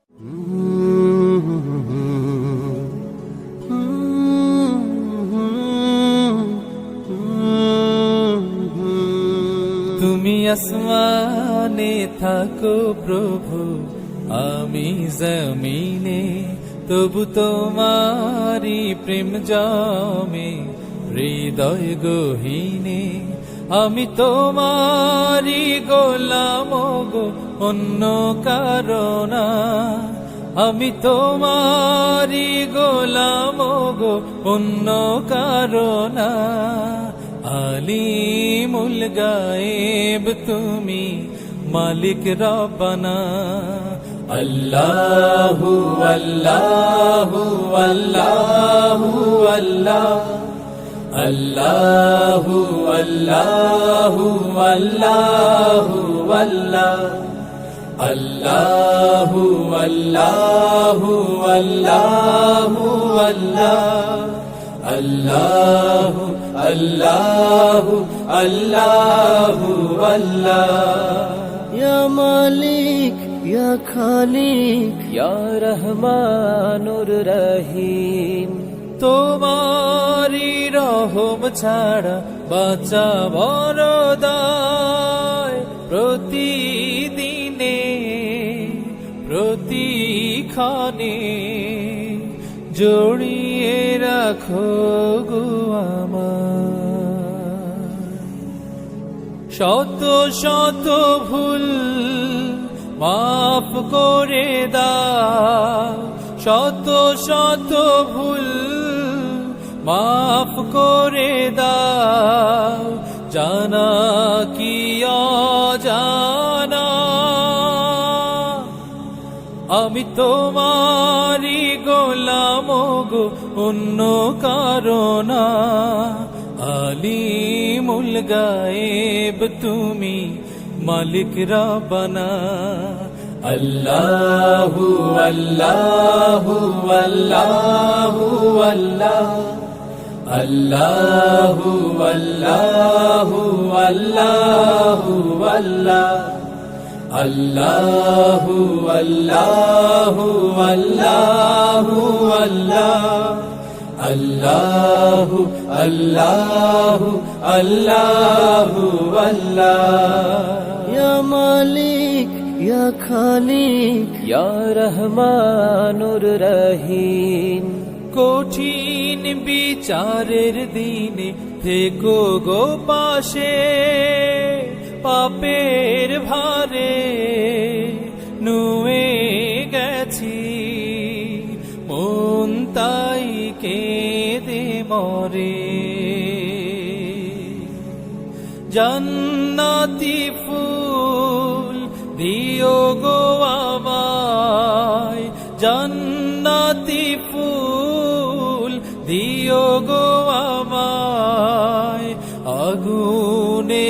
তুমি আসমানে থাকো প্রভু, আমি জমিনে, তবু তোমারি প্রেম জমে হৃদয় গহীনে। আমি তোমারি গোলাম গো, অন্য কারণা। আমি তোমারি গোলাম গো, অন্য কারণা। আলিমুল গায়েব তুমি, মালিক রব্বানা। আল্লাহু আল্লাহু আল্লাহু আল্লাহ, আল্লাহু আল্লাহু আল্লাহু আল্লাহ, আল্লাহু আল্লাহু আল্লাহু আল্লাহ, আল্লাহু আল্লাহু আল্লাহু আল্লাহ। ইয়া মালিক ইয়া খালিক ইয়া রহমানুর রহিম, তোমারি রহম ছাড়া বাঁচা বড় দায়। প্রতিদিনে প্রতিক্ষণে জড়িয়ে রাখো গো আমায়। শত শত ভুল মাফ করে দাও, শত শত ভুল মাফ করে দাও। জানা কি অজানা, আমি তোমারি গোলাম গো, অন্য কারণা। আলিমুল গায়েব তুমি, মালিক রব্বানা। আল্লাহু আল্লাহু আল্লাহু আল্লাহ, আল্লাহু আল্লাহু আল্লাহু আল্লাহ, আল্লাহু আল্লাহু আল্লাহু আল্লাহ, আল্লাহু আল্লাহু আল্লাহু আল্লাহ। ইয়া মালিক ইয়া খালিক ইয়া রহমানুর রহিম, কঠিন বিচারের দিনে থেকো গো পাশে। পাপের ভারে নুয়ে গেছি, মন তাই কেঁদে মরে। জান্নাতি ফুল দিও গো আমায়, জান্নাতি ফুল দিও গো আমায়। আগুনে